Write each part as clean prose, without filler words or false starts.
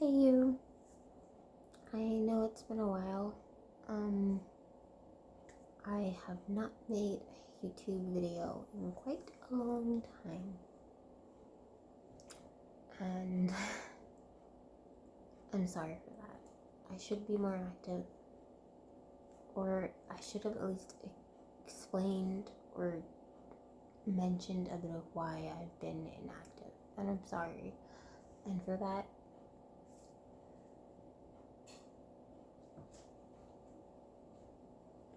Hey you, I know it's been a while. I have not made a YouTube video in quite a long time. And I'm sorry for that. I should be more active, or I should have at least explained or mentioned a bit of why I've been inactive. And I'm sorry. And for that,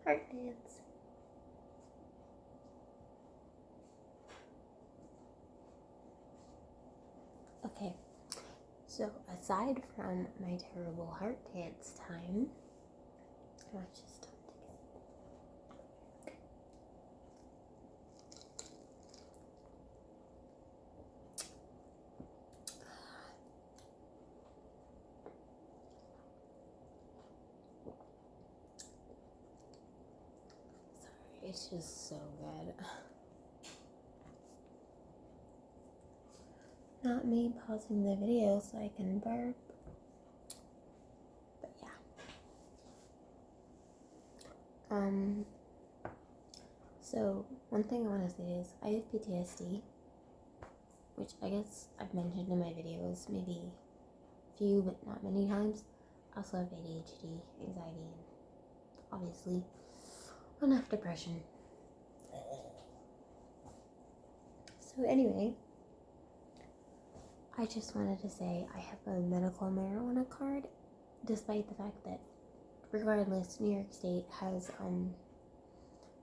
heart dance. Okay, so aside from my terrible heart dance time, let's just it's just so good. Not me pausing the video so I can burp. But yeah. So one thing I want to say is I have PTSD, which I guess I've mentioned in my videos maybe a few but not many times. I also have ADHD, anxiety, and obviously enough depression. So anyway, I just wanted to say I have a medical marijuana card, despite the fact that regardless, New York State has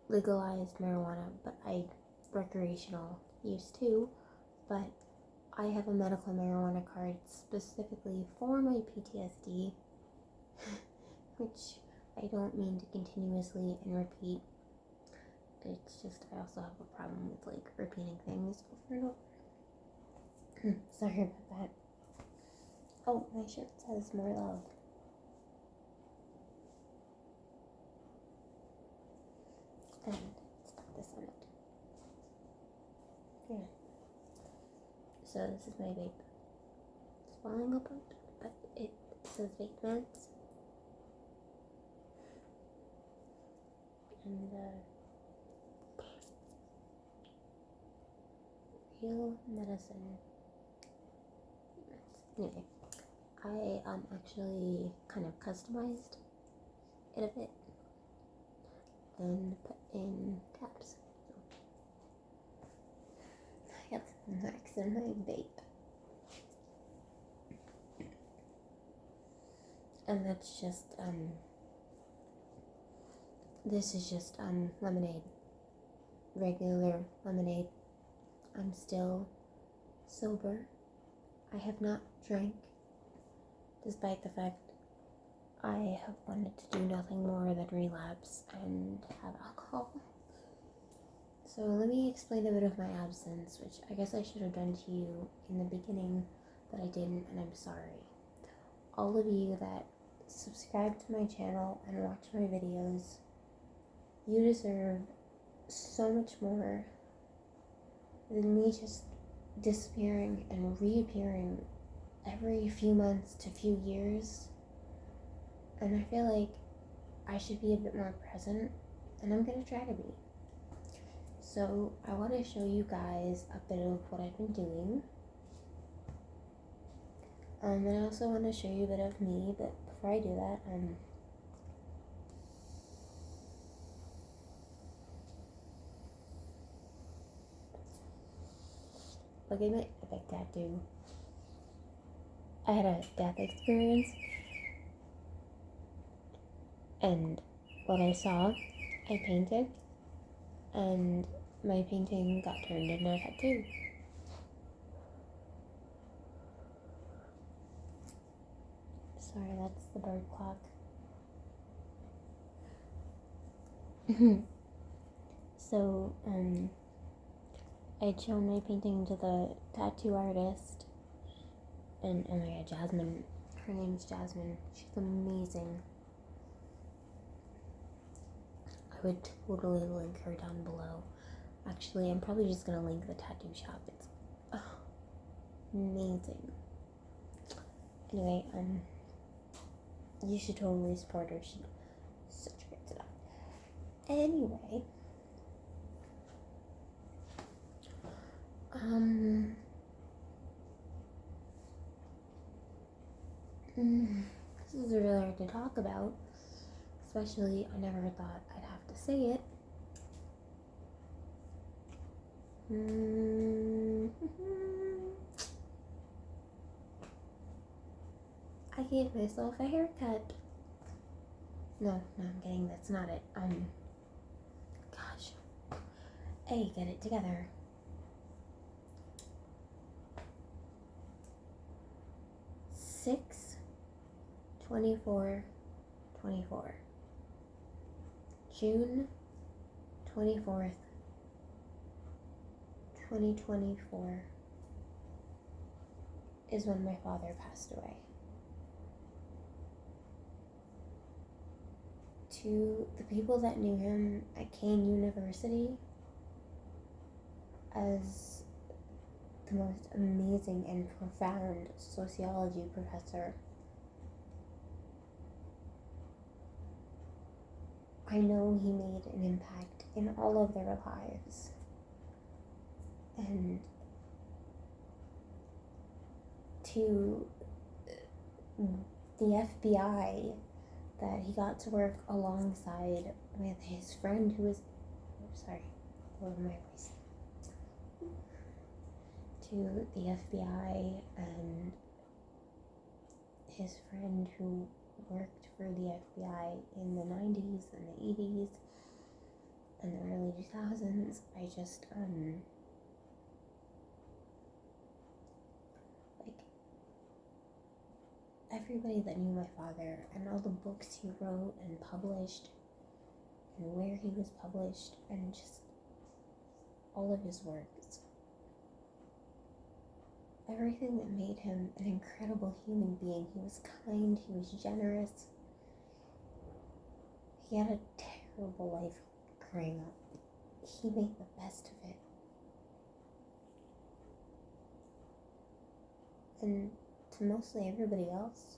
legalized marijuana, but recreational use too, but I have a medical marijuana card specifically for my PTSD, which I don't mean to continuously and repeat. It's just I also have a problem with like repeating things over and over. Sorry about that. Oh, my shirt says more love. And let's put this on it. Yeah. So this is my vape. It's falling apart, but it says vape meds. And real medicine. Anyway, I actually kind of customized it a bit and put in tabs. I got some marks in my vape. And that's just, this is just, lemonade. Regular lemonade. I'm still sober. I have not drank, despite the fact I have wanted to do nothing more than relapse and have alcohol. So let me explain a bit of my absence, which I guess I should have done to you in the beginning, but I didn't, and I'm sorry. All of you that subscribe to my channel and watch my videos, you deserve so much more than me just disappearing and reappearing every few months to few years. And I feel like I should be a bit more present, and I'm gonna try to be. So I want to show you guys a bit of what I've been doing. And I also want to show you a bit of me, but before I do that, look at my epic tattoo. I had a death experience, and what I saw, I painted, and my painting got turned into a tattoo. Sorry, that's the bird clock. So, I'd shown my painting to the tattoo artist, and oh my god, Jasmine, her name's Jasmine, she's amazing. I would totally link her down below. Actually, I'm probably just gonna link the tattoo shop. It's amazing. Anyway, you should totally support her. She's such a great stuff. Anyway, this is really hard to talk about, especially I never thought I'd have to say it. I gave myself a haircut. No, I'm kidding, that's not it. Gosh. Hey, get it together. 6/24/24. June 24th, 2024 is when my father passed away. To the people that knew him at Kane University as the most amazing and profound sociology professor, I know he made an impact in all of their lives. And to the FBI that he got to work alongside with his friend who was, over my voice. To the FBI and his friend who worked for the FBI in the 90s and the 80s and the early 2000s, I just, everybody that knew my father and all the books he wrote and published and where he was published and just all of his works. Everything that made him an incredible human being. He was kind, he was generous. He had a terrible life growing up. He made the best of it. And to mostly everybody else,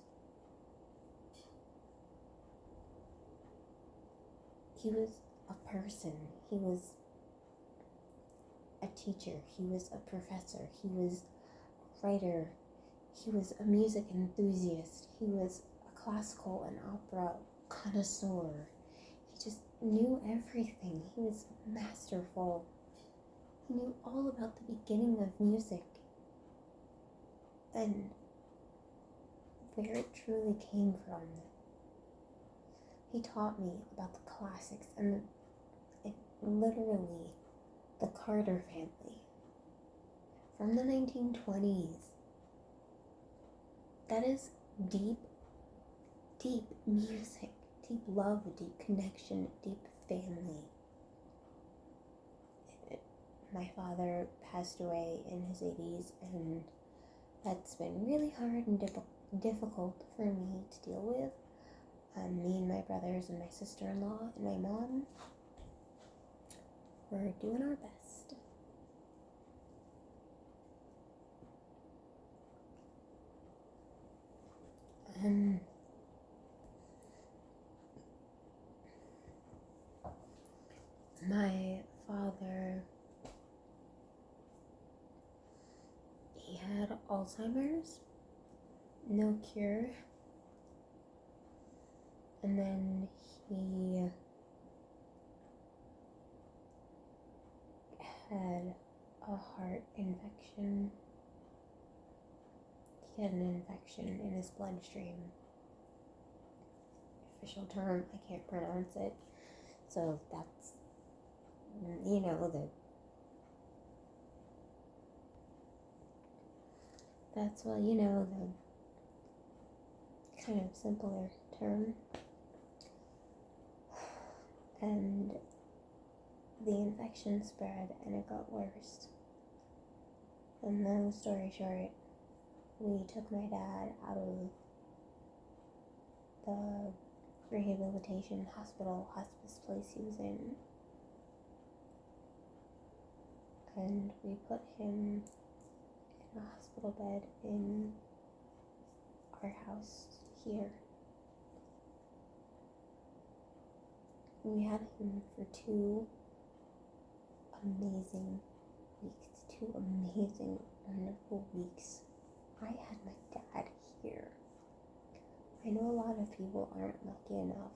he was a person. He was a teacher. He was a professor. He was a writer. He was a music enthusiast. He was a classical and opera connoisseur. He just knew everything. He was masterful. He knew all about the beginning of music and where it truly came from. He taught me about the classics and literally the Carter family from the 1920s. That is deep, deep music, deep love, deep connection, deep family. My father passed away in his 80s, and that's been really hard and difficult for me to deal with. Me and my brothers and my sister-in-law and my mom, we're doing our best. My father, he had Alzheimer's, no cure, and then he had a heart infection. He had an infection in his bloodstream. Official term, I can't pronounce it. So that's, the kind of simpler term. And the infection spread and it got worse. And long story short, we took my dad out of the rehabilitation hospice place he was in. And we put him in a hospital bed in our house here. We had him for 2 amazing weeks. 2 amazing, wonderful weeks. I had my dad here. I know a lot of people aren't lucky enough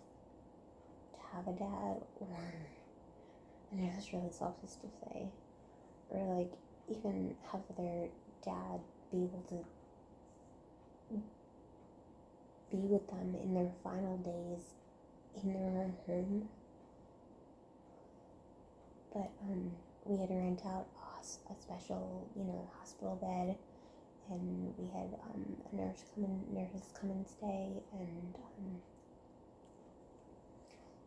to have a dad, and it's really selfish to say, or like even have their dad be able to be with them in their final days in their own home. But we had to rent out a special, hospital bed, and we had nurses come and stay, and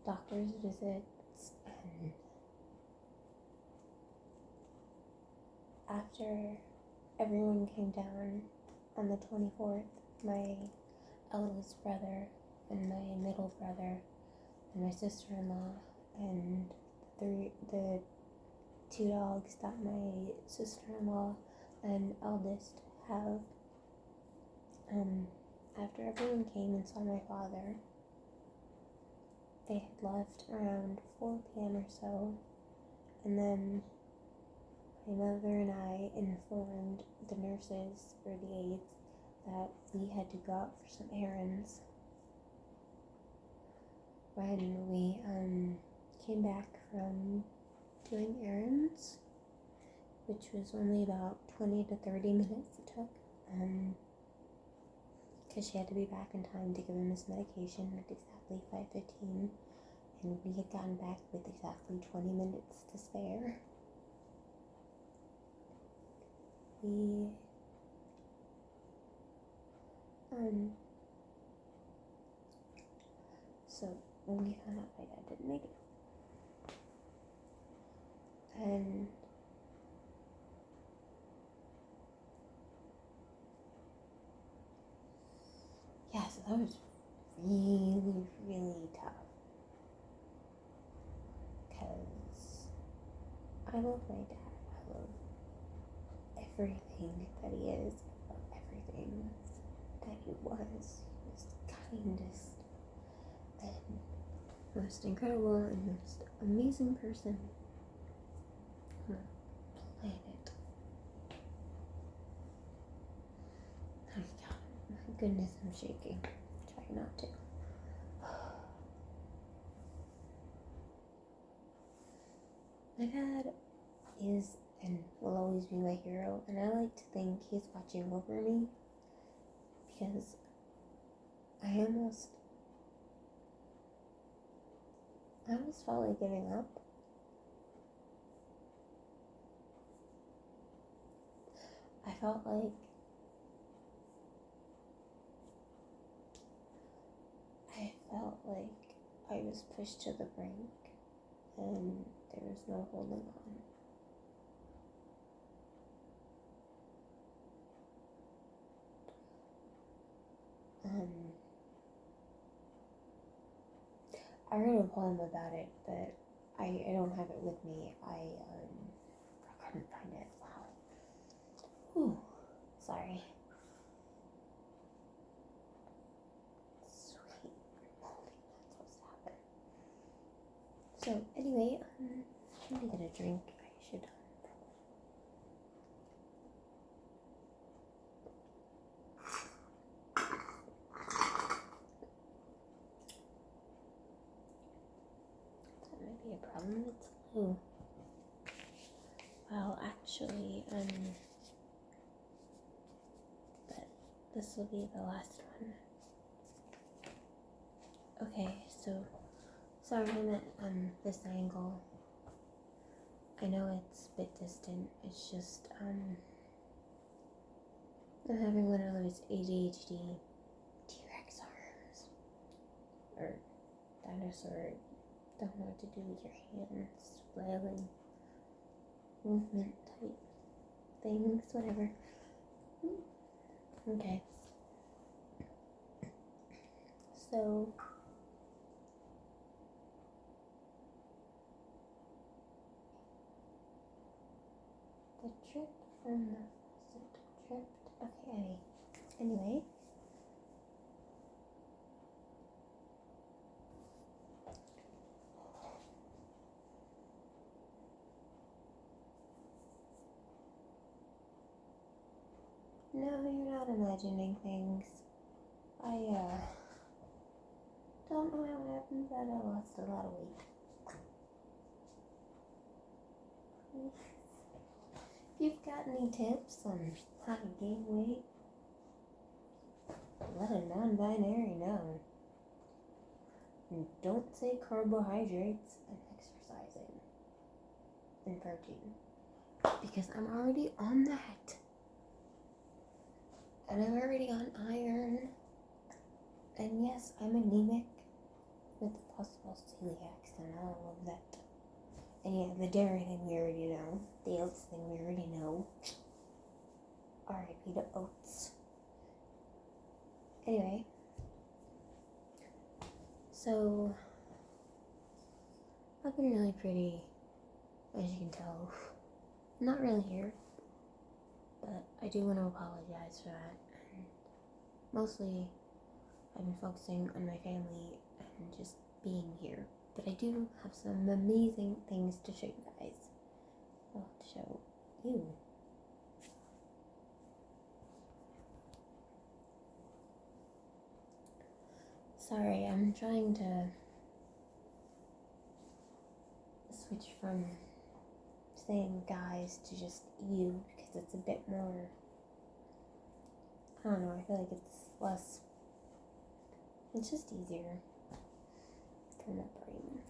doctor's visits, and after everyone came down on the 24th, my eldest brother and my middle brother and my sister-in-law and the 2 dogs that my sister-in-law and eldest have, after everyone came and saw my father, they had left around 4 p.m. or so, and then my mother and I informed the nurses or the aides that we had to go out for some errands. When we came back from doing errands, which was only about 20 to 30 minutes it took, because she had to be back in time to give him his medication at exactly 5:15, and we had gotten back with exactly 20 minutes to spare. We so we found out my dad didn't make it, and yeah, so that was really, really tough, because I love my dad. I love everything that he is. I love everything that he was. He was the kindest and most incredible and most amazing person on the planet. Oh God, my goodness, I'm shaking. Try not to. My dad is and will always be my hero, and I like to think he's watching over me, because I almost felt like giving up. I felt like I was pushed to the brink, and there was no holding on. I wrote a poem about it, but I don't have it with me. I couldn't find it. Wow. Whew. Sorry. Sweet. Holy, that's supposed to happen. So anyway, let me get a drink. I should. That might be a problem. It's low. Well, actually, but this will be the last one. Okay, so sorry I'm at this angle. I know it's a bit distant. It's just I'm having one of those ADHD T-Rex arms, or dinosaur, don't know what to do with your hands, flailing movement type things, whatever. Okay. So the trip from the faucet tripped. Okay, anyway. No, you're not imagining things. I don't know how it happened, but I lost a lot of weight. If you've got any tips on how to gain weight, let a non-binary know. And don't say carbohydrates and exercising and protein, because I'm already on that. And I'm already on iron. And yes, I'm anemic with possible celiacs and all of that. And yeah, the dairy thing we already know. The oats thing we already know. R.I.P. to oats. Anyway. So, I've been really pretty, as you can tell. Not really here. But I do want to apologize for that. And mostly, I've been focusing on my family and just being here. But I do have some amazing things to show you guys. Well, to show you. Sorry, I'm trying to switch from saying guys to just you, because it's a bit more, I don't know, I feel like it's just easier for my brain.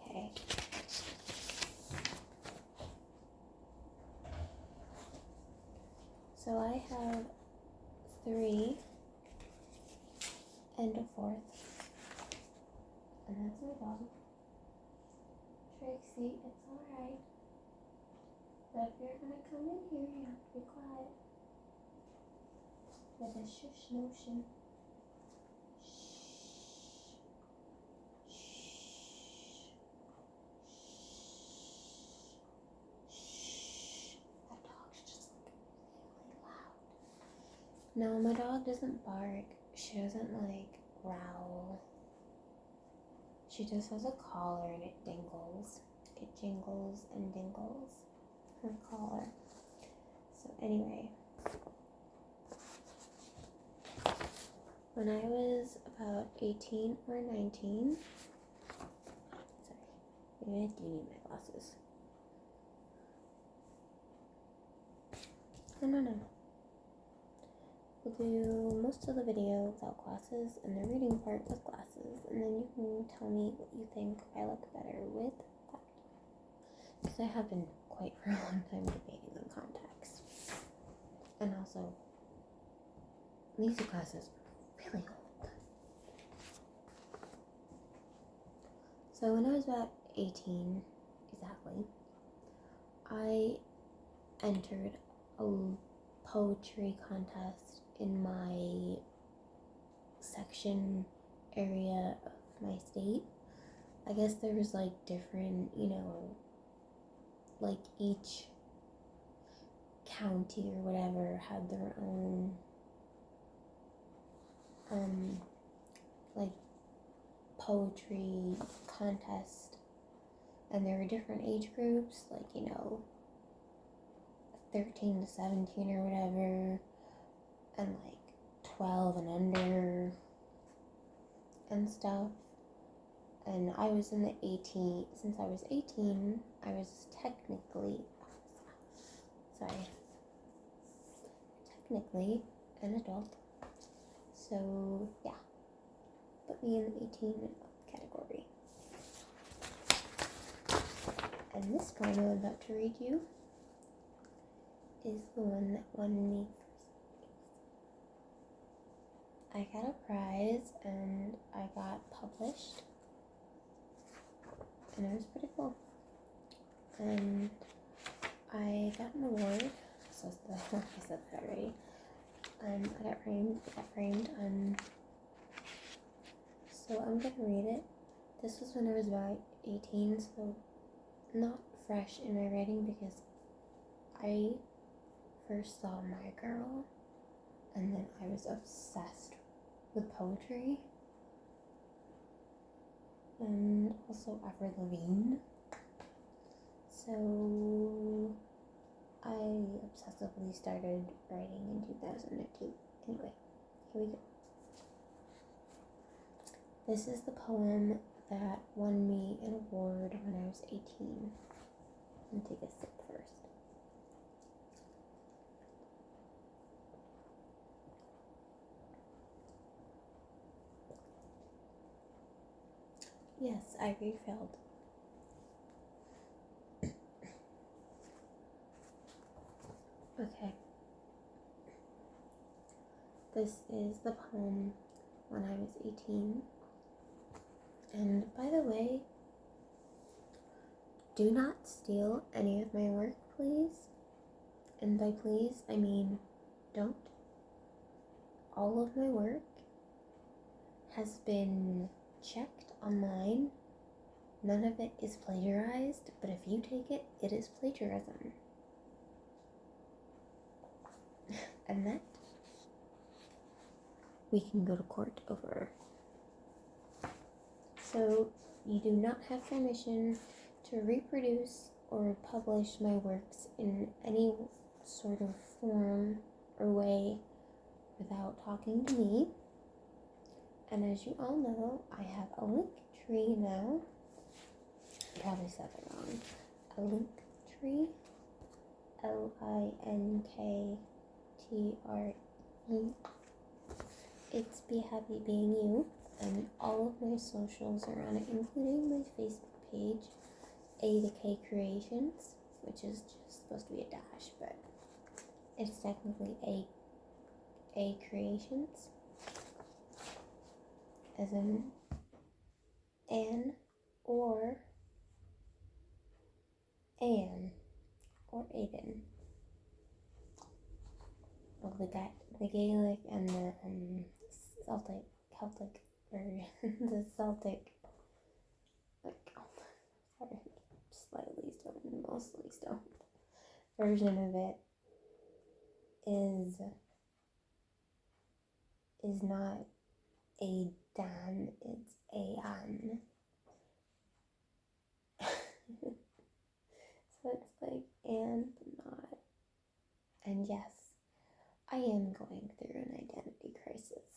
Okay. So I have 3 and a 4th. And that's my dog. Trixie, it's alright. But if you're gonna come in here, you have to be quiet. With a shush notion. That dog's just really loud. No, my dog doesn't bark. She doesn't growl. She just has a collar and it dingles. It jingles and dingles. Her collar. So anyway. When I was about 18 or 19, sorry, maybe I do need my glasses. No. We'll do most of the video without glasses and the reading part with glasses, and then you can tell me what you think I look better with that. Because I have been quite for a long time debating on contacts. And also, these glasses are really old. So when I was about 18, exactly, I entered a poetry contest in my section area of my state. I guess there was different, each county or whatever had their own poetry contest, and there were different age groups, 13 to 17 or whatever, and 12 and under and stuff. And I was in the 18, since I was 18, I was technically an adult. So yeah, put me in the 18 and up category. And this poem I'm about to read you is the one that won me. I got a prize and I got published, and it was pretty cool. And I got an award. So I said that already. I got framed. So I'm gonna read it. This was when I was about 18, so not fresh in my writing, because I first saw My Girl, and then I was obsessed with poetry, and also Avril Lavigne. So I obsessively started writing in 2002. Anyway, here we go. This is the poem that won me an award when I was 18. I'm gonna take a sip first. Yes, I refilled. Okay. This is the poem when I was 18. And by the way, do not steal any of my work, please. And by please, I mean don't. All of my work has been checked online. None of it is plagiarized, but if you take it, it is plagiarism. And that we can go to court over. So you do not have permission to reproduce or publish my works in any sort of form or way without talking to me. And as you all know, I have a Linktree now. I probably said it wrong. A Linktree. Linktr. It's Be Happy Being You. And all of my socials are on it, including my Facebook page, A to K Creations, which is just supposed to be a dash, but it's technically A Creations, as in Anne or Aiden. Well, the Gaelic and the Celtic version, the Celtic, slightly stoned, mostly stoned version of it is not a Dan, it's a an. So it's like and but not. And yes, I am going through an identity crisis.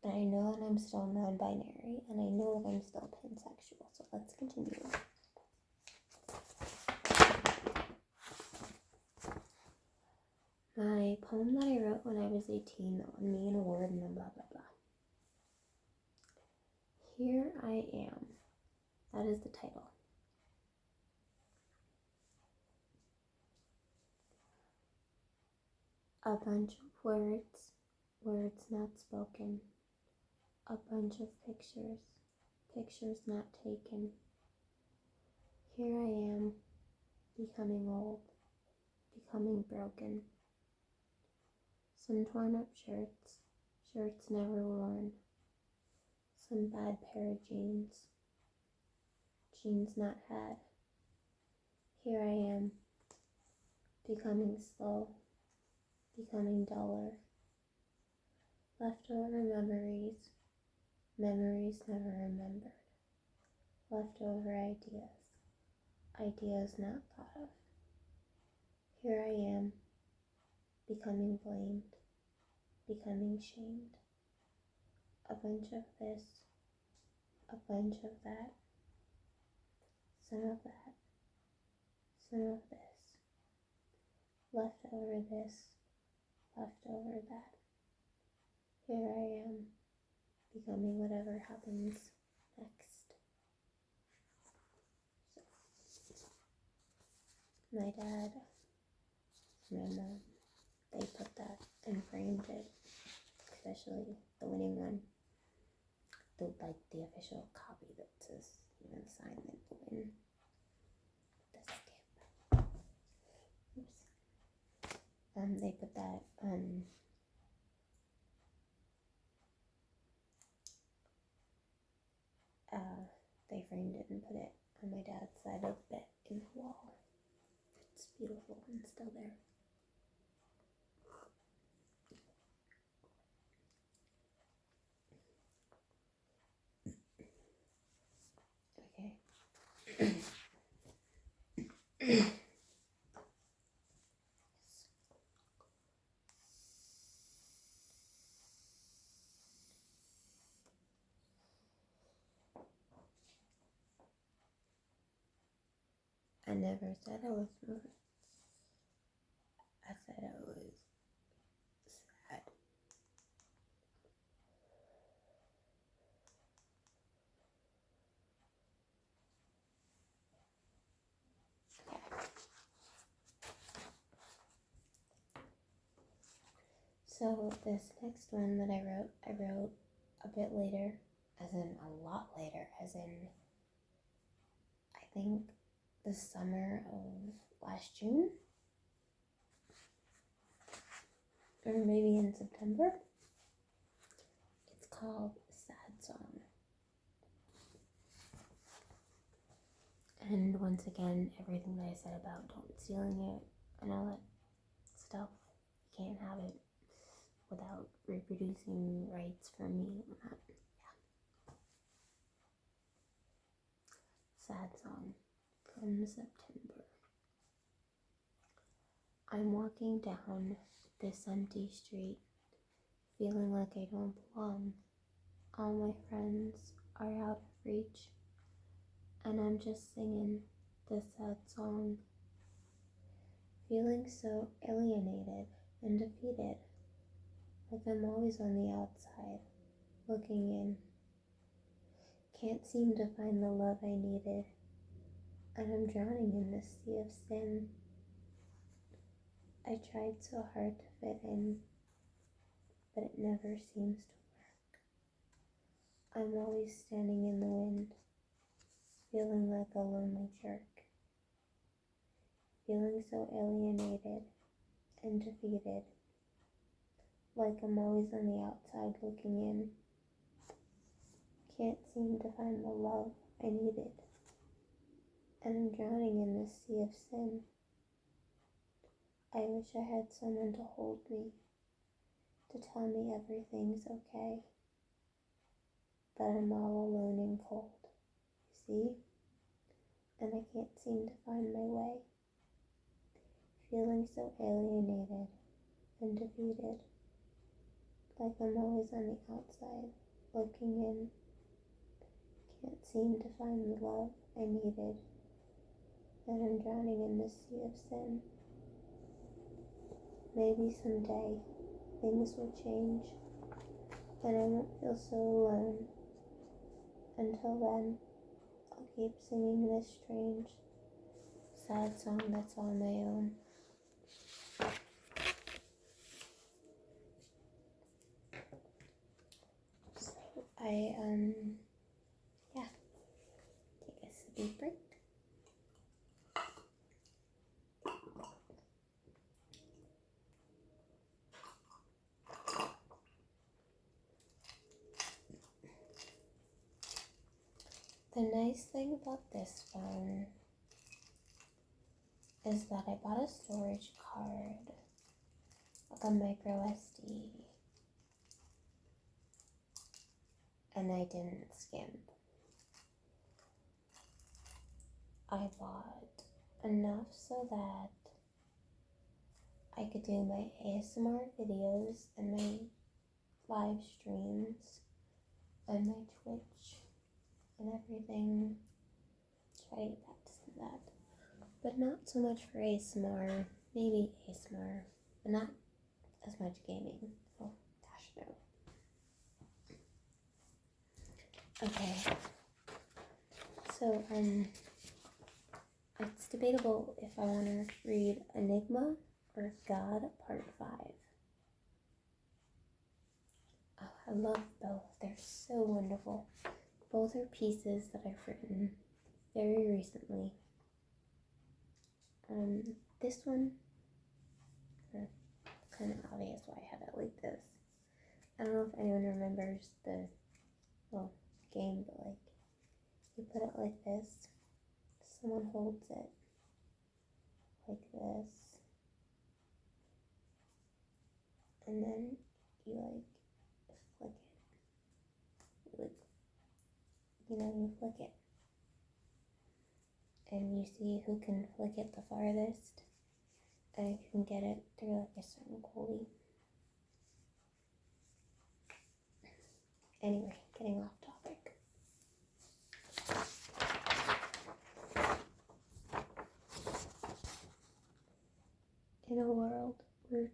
And I know that I'm still non-binary, and I know that I'm still pansexual, so let's continue. My poem that I wrote when I was 18 that won me an award and then blah blah blah. Here I am. That is the title. A bunch of words not spoken. A bunch of pictures not taken. Here I am, becoming old, becoming broken. Some torn up shirts never worn. Some bad pair of jeans not had. Here I am, becoming slow, becoming duller. Leftover memories never remembered. Leftover ideas not thought of. Here I am, becoming blamed, becoming shamed. A bunch of this, a bunch of that, some of that, some of this, leftover this, leftover that. Here I am, becoming whatever happens next. So, my dad, my mom, they put that and framed it, especially the winning one. The official copy that says, the sign that you win. The stamp. Oops. They put that, they framed it and put it on my dad's side of the bed in the wall. It's beautiful and still there. Okay. I never said I was moving. I said I was sad. So this next one that I wrote a bit later, as in a lot later, as in I think the summer of last June, or maybe in September. It's called Sad Song. And once again, everything that I said about don't stealing it and all that stuff, you can't have it without reproducing rights from me. Yeah. Sad Song from September. I'm walking down this empty street, feeling like I don't belong. All my friends are out of reach, and I'm just singing this sad song, feeling so alienated and defeated, like I'm always on the outside, looking in. Can't seem to find the love I needed, and I'm drowning in this sea of sin. I tried so hard to fit in, but it never seems to work. I'm always standing in the wind, feeling like a lonely jerk, feeling so alienated and defeated, like I'm always on the outside looking in. Can't seem to find the love I needed, and I'm drowning in this sea of sin. I wish I had someone to hold me, to tell me everything's okay, but I'm all alone and cold, you see? And I can't seem to find my way, feeling so alienated and defeated, like I'm always on the outside, looking in. Can't seem to find the love I needed, and I'm drowning in this sea of sin. Maybe someday things will change, and I won't feel so alone. Until then, I'll keep singing this strange, sad song that's on my own. So I, take a deep break. The nice thing about this phone is that I bought a storage card, like a micro SD, and I didn't skimp. I bought enough so that I could do my ASMR videos and my live streams and my Twitch and everything. Try to practice that. But not so much for ASMR. Maybe ASMR, but not as much gaming. Oh gosh, no. Okay. So, it's debatable if I want to read Enigma or God Part 5. Oh, I love both. They're so wonderful. Both are pieces that I've written very recently. This one, kind of obvious why I have it like this. I don't know if anyone remembers the game, but like you put it like this, someone holds it like this, and then you like flick it. You flick it, and you see who can flick it the farthest, and you can get it through like a certain goalie. Anyway, getting off topic.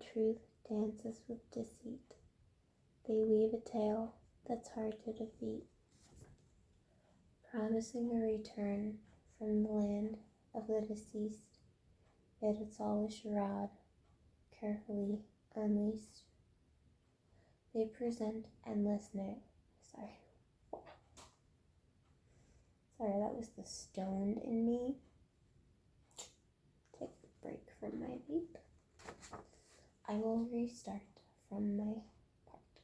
truth dances with deceit, they weave a tale that's hard to defeat, promising a return from the land of the deceased, yet it's all a charade, carefully unleashed. They present endless night. Sorry, that was the stoned in me. Take a break from my vape. I will restart from my part.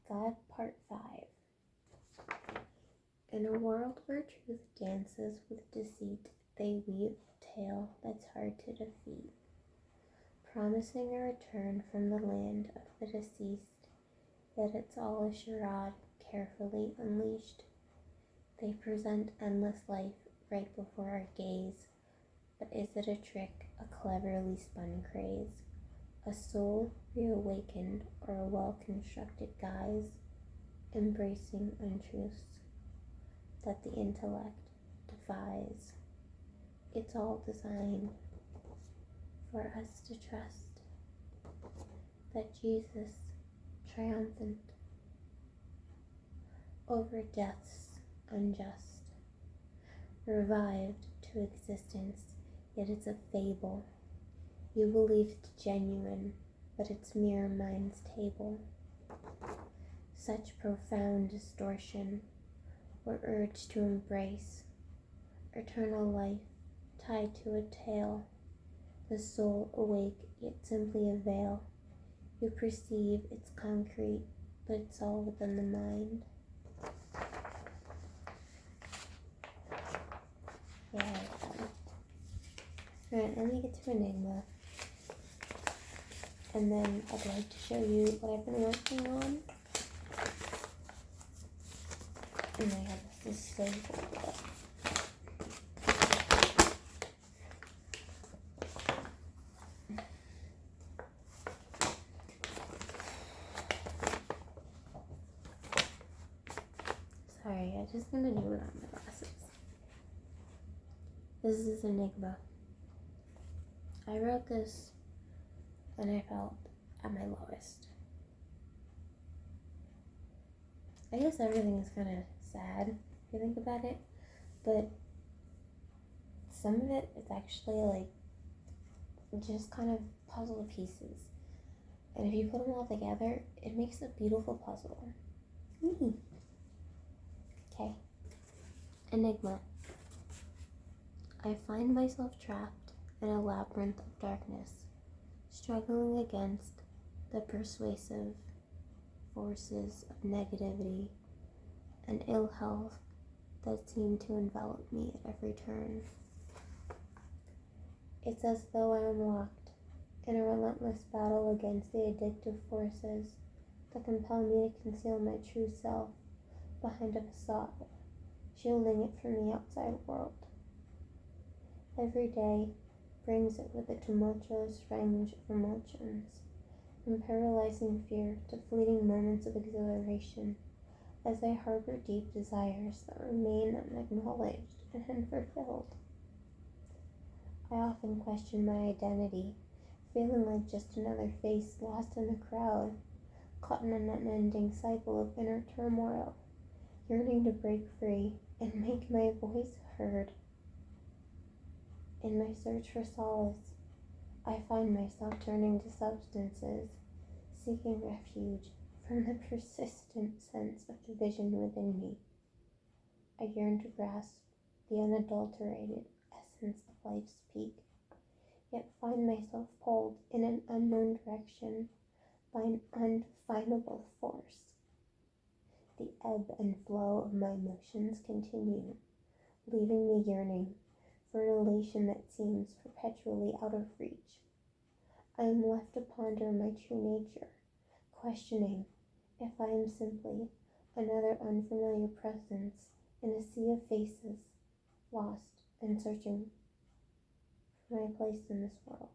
God, Part 5. In a world where truth dances with deceit, they weave a tale that's hard to defeat, promising a return from the land of the deceased, yet it's all a charade, carefully unleashed. They present endless life right before our gaze, but is it a trick, a cleverly spun craze, a soul reawakened, or a well-constructed guise, embracing untruths that the intellect defies? It's all designed for us to trust that Jesus, triumphant over death's unjust, revived to existence, yet it's a fable. You believe it's genuine, but it's mere mind's table. Such profound distortion, we're urged to embrace eternal life tied to a tale, the soul awake yet simply a veil. You perceive it's concrete, but it's all within the mind. Yeah, alright, let me get to Enigma. And then I'd like to show you what I've been working on. And I have this so cool. Sorry, I'm just gonna do it on my glasses. This is Enigma. I wrote this when I felt at my lowest. I guess everything is kind of sad if you think about it, but some of it is actually like just kind of puzzle pieces. And if you put them all together, it makes a beautiful puzzle. Okay. Enigma. I find myself trapped in a labyrinth of darkness, struggling against the persuasive forces of negativity and ill health that seem to envelop me at every turn. It's as though I am locked in a relentless battle against the addictive forces that compel me to conceal my true self behind a facade, shielding it from the outside world. Every day brings it with a tumultuous range of emotions, from paralyzing fear to fleeting moments of exhilaration, as I harbor deep desires that remain unacknowledged and unfulfilled. I often question my identity, feeling like just another face lost in the crowd, caught in an unending cycle of inner turmoil, yearning to break free and make my voice heard. In my search for solace, I find myself turning to substances, seeking refuge from the persistent sense of division within me. I yearn to grasp the unadulterated essence of life's peak, yet find myself pulled in an unknown direction by an undefinable force. The ebb and flow of my emotions continue, leaving me yearning for an elation that seems perpetually out of reach. I am left to ponder my true nature, questioning if I am simply another unfamiliar presence in a sea of faces, lost and searching for my place in this world.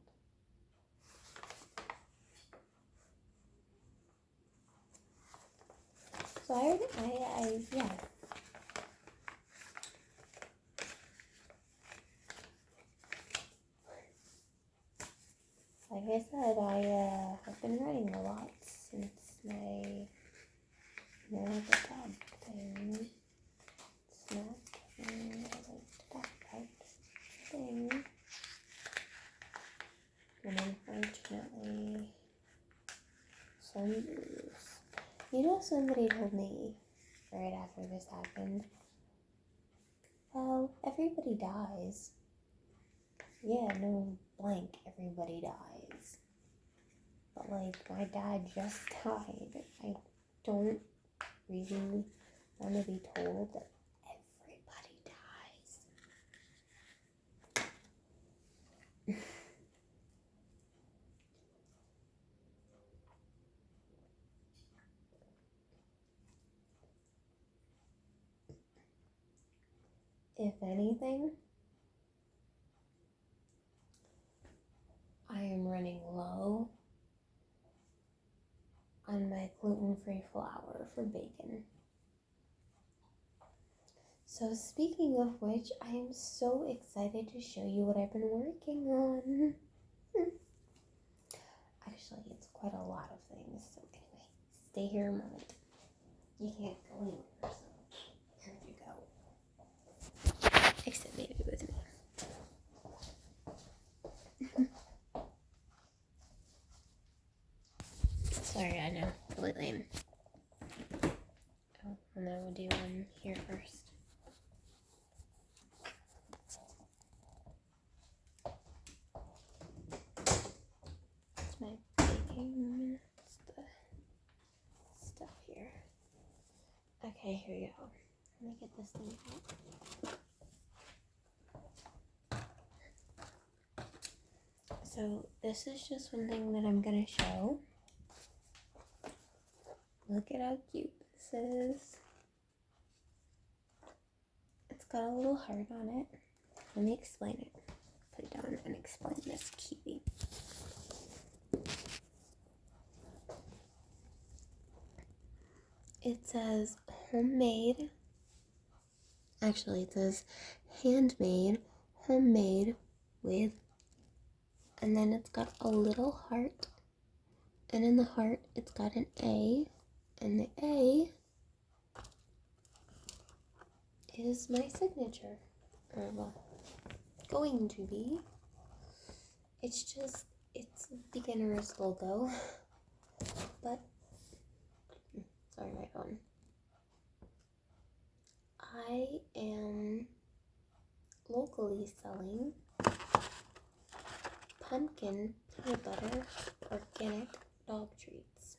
So yeah. Like I said, I have been writing a lot since my tab thing. It's not something I like to talk about thing. And unfortunately, some news. You know, somebody told me right after this happened, well, everybody dies. Yeah, no blank, everybody dies. But, like, my dad just died. I don't really want to be told that everybody dies. If anything, I am running low on my gluten-free flour for bacon. So speaking of which, I am so excited to show you what I've been working on. Actually, it's quite a lot of things. So anyway, stay here a moment. You can't go anywhere, so here you go. Except maybe with me. Sorry, I know. Really lame. Oh, and then we'll do one here first. It's my baking. It's the stuff here. Okay, here you go. Let me get this thing out. So this is just one thing that I'm gonna show. Look at how cute this is. It's got a little heart on it. Let me explain it. Put it down and explain this cutie. It says homemade. Actually, it says handmade, homemade with, and then it's got a little heart. And in the heart, it's got an A. And the A is my signature. Or, well, going to be. It's a beginner's logo. But, sorry, my phone. I am locally selling pumpkin peanut butter organic dog treats.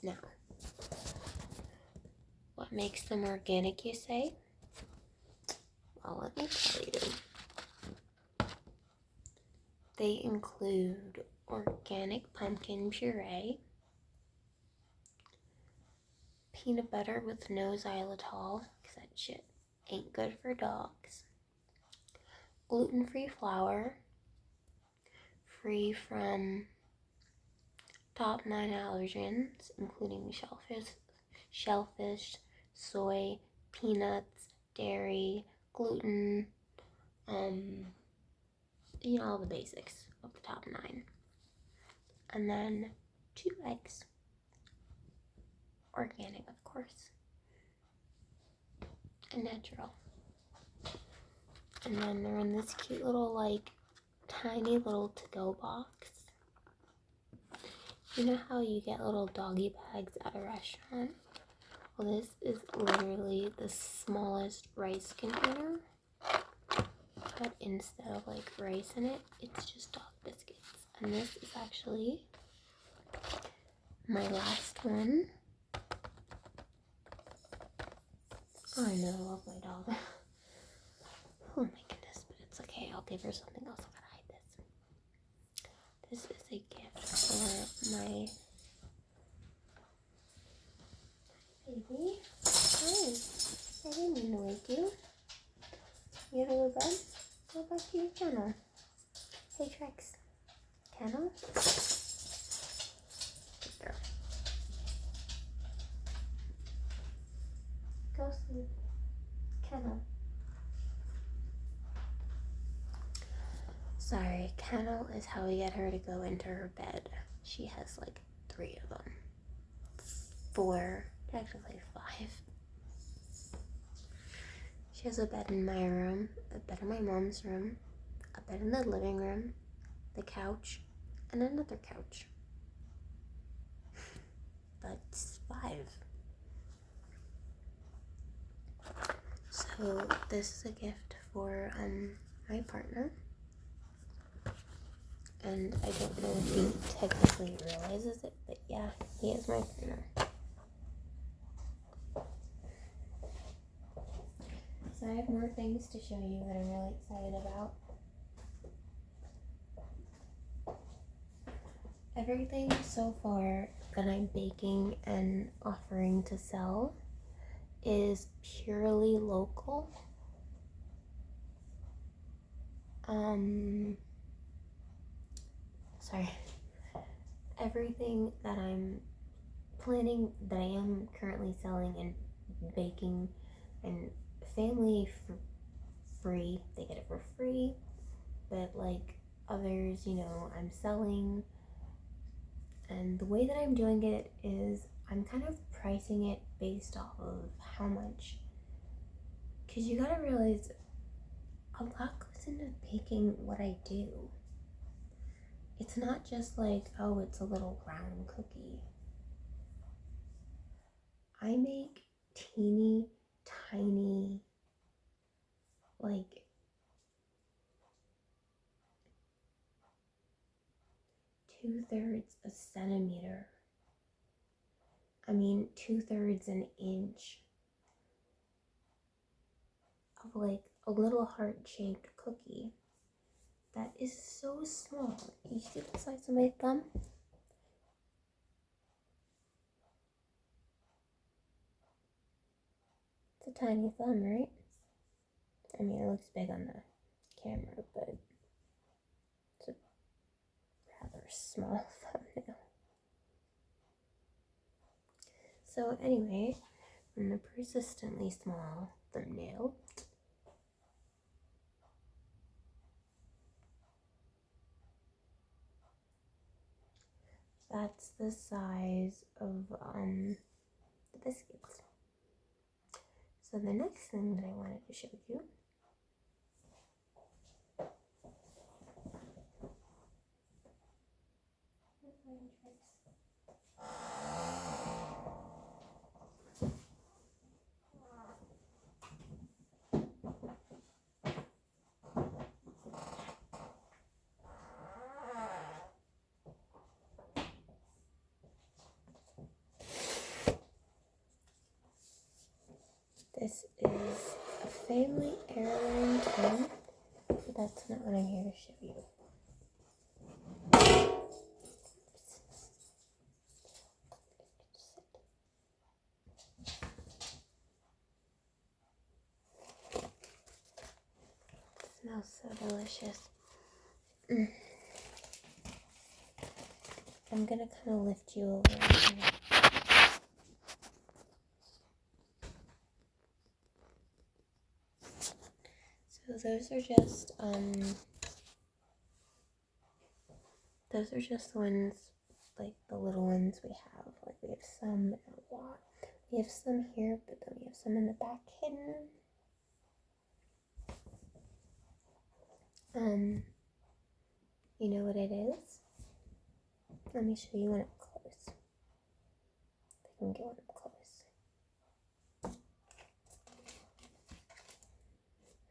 Now, what makes them organic, you say? Well, let me tell you. They include organic pumpkin puree, peanut butter with no xylitol, because that shit ain't good for dogs, gluten-free flour, free from top 9 allergens, including shellfish, soy, peanuts, dairy, gluten, all the basics of the top 9. And then 2 eggs. Organic, of course. And natural. And then they're in this cute little, tiny little to-go box. You know how you get little doggy bags at a restaurant? Well, this is literally the smallest rice container. But instead of rice in it, it's just dog biscuits. And this is actually my last one. Oh, I know, I love my dog. Oh my goodness, but it's okay. I'll give her something else. I gotta hide this. This is a gift for my baby. Hi. I didn't mean to wake you. You have a little bed? Go back to your kennel. Hey, Trex. Kennel? Good girl. Go sleep. Kennel. So Sorry, kennel is how we get her to go into her bed. She has like 3 of them. 4, actually 5. She has a bed in my room, a bed in my mom's room, a bed in the living room, the couch, and another couch. That's 5. So this is a gift for my partner. And I don't know if he technically realizes it, but yeah, he is my partner. So I have more things to show you that I'm really excited about. Everything so far that I'm baking and offering to sell is purely local. Everything that I'm planning, that I am currently selling and baking, and family free, they get it for free, but like others, I'm selling. And the way that I'm doing it is I'm kind of pricing it based off of how much, because you gotta realize a lot goes into baking what I do. It's not just like, oh, it's a little round cookie. I make teeny tiny, like 2/3 a centimeter. 2/3 an inch of like a little heart-shaped cookie that is so small. You see the size of my thumb? It's a tiny thumb, right? It looks big on the camera, but it's a rather small thumbnail. So anyway, from the persistently small thumbnail, that's the size of the biscuits. So the next thing that I wanted to show you this is a family heirloom tin, but that's not what I'm here to show you. Smells so delicious. I'm gonna kind of lift you over. So those are just the ones, like the little ones we have. Like we have some and a lot. We have some here, but then we have some in the back hidden. You know what it is? Let me show you one up close. If I can get one up close.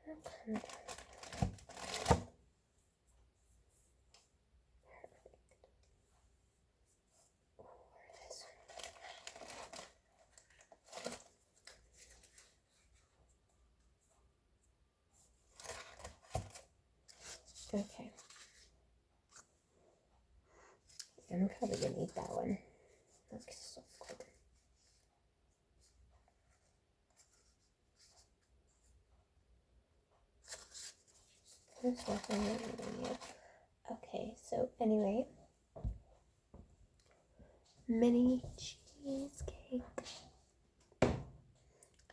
Okay. Okay. I'm probably gonna eat that one. That's so good. There's nothing in yet. Okay, so anyway, mini cheesecake.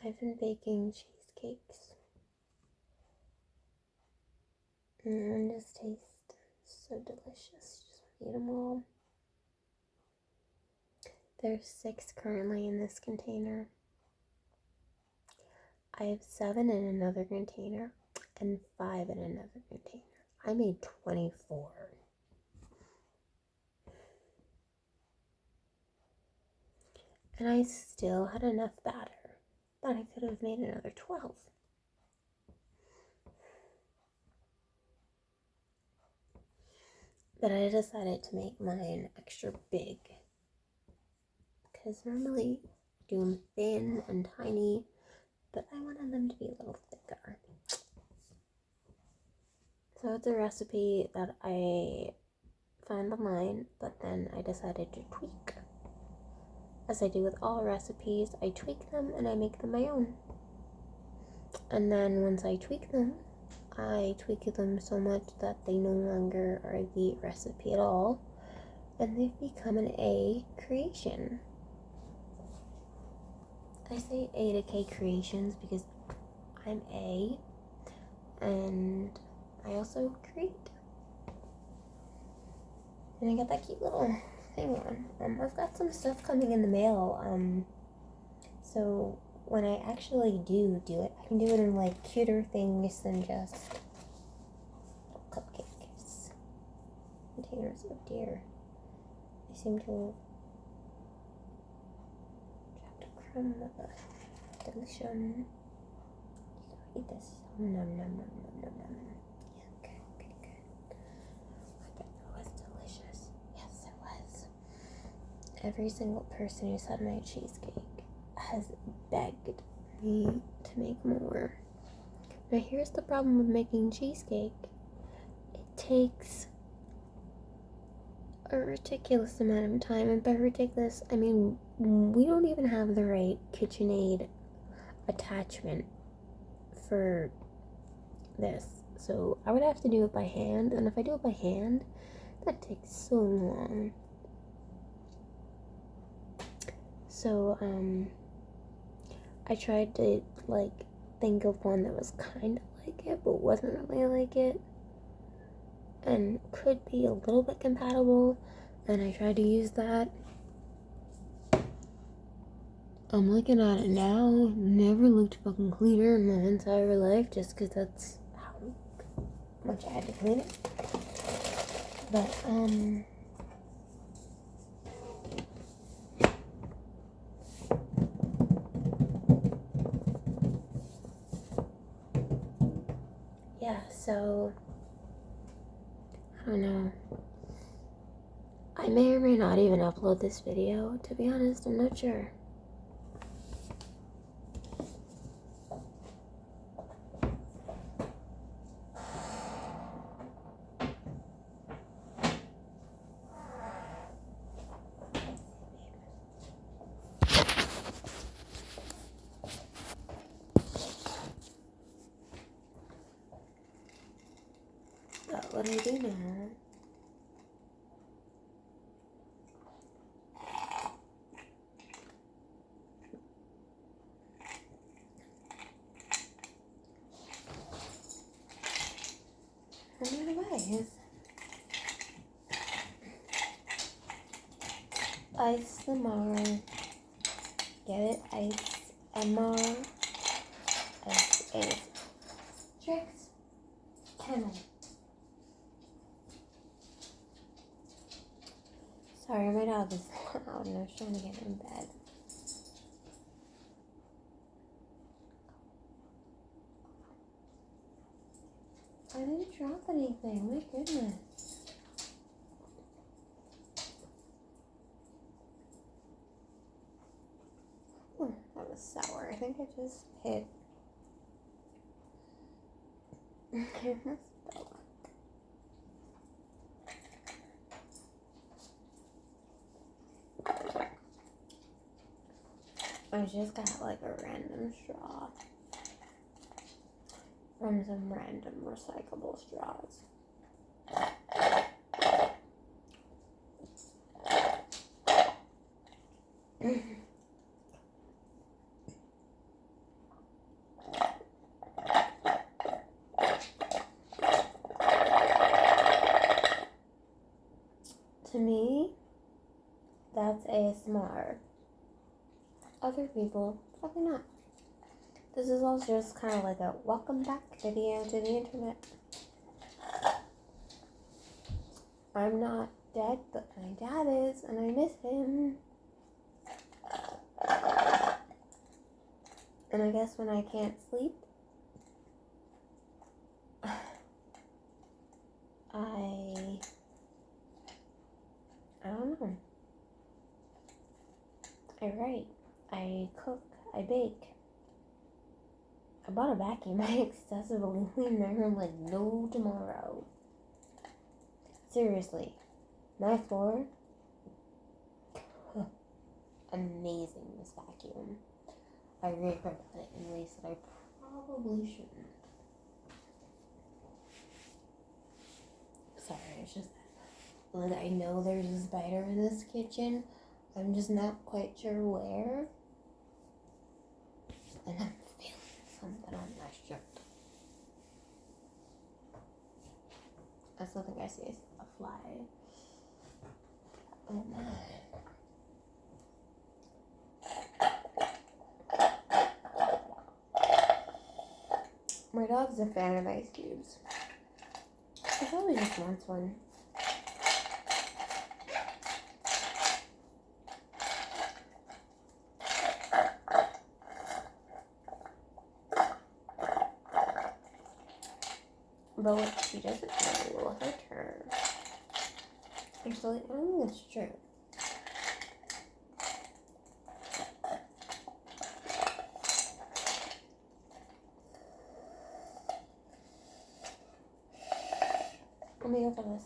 I've been baking cheesecakes. Just taste. so delicious. Just eat them all. There's 6 currently in this container. I have 7 in another container and 5 in another container. I made 24. And I still had enough batter that I could have made another 12. But I decided to make mine extra big. Because normally I do them thin and tiny, but I wanted them to be a little thicker. So it's a recipe that I found online, but then I decided to tweak. As I do with all recipes, I tweak them and I make them my own. And then once I tweak them so much that they no longer are the recipe at all, and they've become an A creation. I say A to K creations because I'm A, and I also create. And I got that cute little thing on. I've got some stuff coming in the mail. So when I actually do it, I can do it in like cuter things than just cupcakes. Containers, oh dear. I seem to have dropped a crumb of a delicious. Eat this. Nom nom nom nom nom nom. Yeah, okay, good. I bet that was delicious. Yes, it was. Every single person who's had my cheesecake has begged me to make more. Now here's the problem with making cheesecake. It takes a ridiculous amount of time, and by ridiculous, I mean we don't even have the right KitchenAid attachment for this. So I would have to do it by hand, and if I do it by hand, that takes so long. So, I tried to, think of one that was kind of like it, but wasn't really like it, and could be a little bit compatible, and I tried to use that. I'm looking at it now, never looked fucking cleaner in my entire life, just because that's how much I had to clean it. But, yeah, so, I don't know. I may or may not even upload this video, to be honest, I'm not sure. But what I do know, is Ice MR. Get it? Ice MR. Ice is Tricks Kennel. Sorry, my dog is loud and I was trying to get in bed. I didn't drop anything, my goodness. Oh, that was sour. I think I just hit. I just got a random straw from some random recyclable straws. To me, that's ASMR. Other people, probably not. This is also just kind of like a welcome back video to the internet. I'm not dead, but my dad is, and I miss him. And I guess when I can't sleep, I don't know. I write, I cook, I bake. I bought a vacuum. I excessively clean my room like no tomorrow. Seriously, my floor, amazing, this vacuum. I regret it in ways that I probably shouldn't. Sorry, it's just that I know there's a spider in this kitchen. I'm just not quite sure where. And I'm feeling something on my shirt. I still think I see a fly. Oh my. My dog's a fan of ice cubes. He probably just wants one. But what she doesn't know will hurt her. Actually, I don't think that's true. Let me go for this.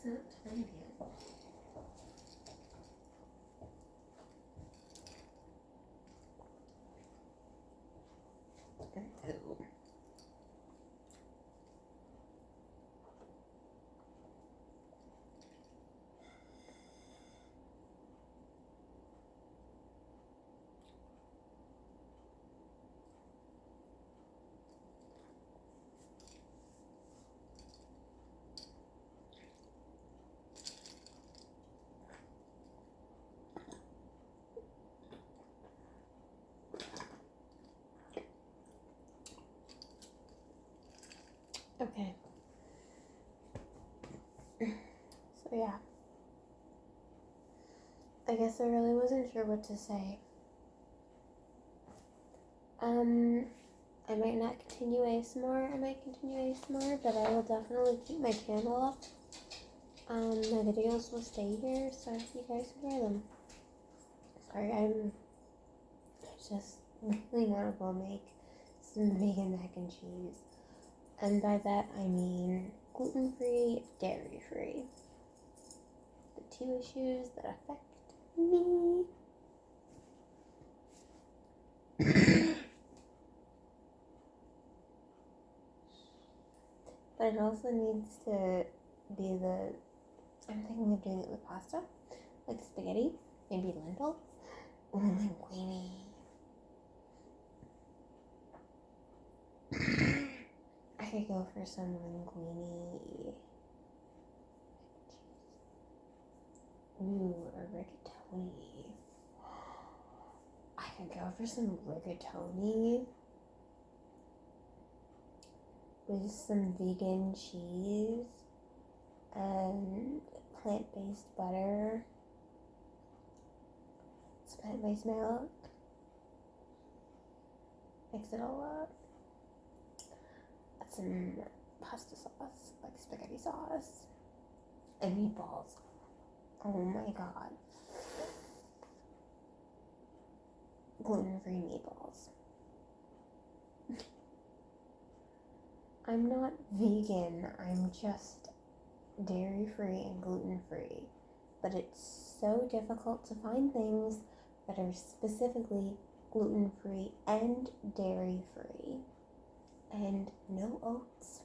It's not time yet. Oh. Okay. So yeah. I guess I really wasn't sure what to say. I might not continue ASMR. I might continue ASMR, but I will definitely keep my channel up. My videos will stay here, so you guys enjoy them. Sorry, I just really want to go make some vegan mac and cheese. And by that I mean gluten-free, dairy-free. The two issues that affect me. But it also needs to be I'm thinking of doing it with pasta, like spaghetti, maybe lentil, or linguine. I could go for some linguine. Ooh, or rigatoni. I could go for some rigatoni with some vegan cheese and plant-based butter, some plant-based milk. Mix it all up. Add some pasta sauce, like spaghetti sauce, and meatballs. Oh my god. Gluten-free meatballs. I'm not vegan, I'm just dairy-free and gluten-free. But it's so difficult to find things that are specifically gluten-free and dairy-free. And no oats.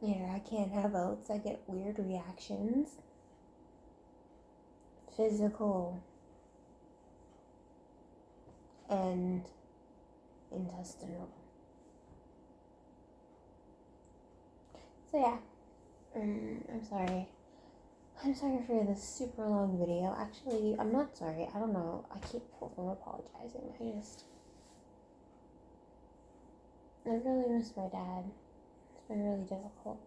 Yeah, I can't have oats. I get weird reactions. Physical and intestinal. So yeah, I'm sorry. I'm sorry for this super long video. Actually, I'm not sorry. I don't know. I keep from apologizing. I really miss my dad. It's been really difficult.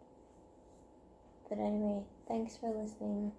But anyway, thanks for listening.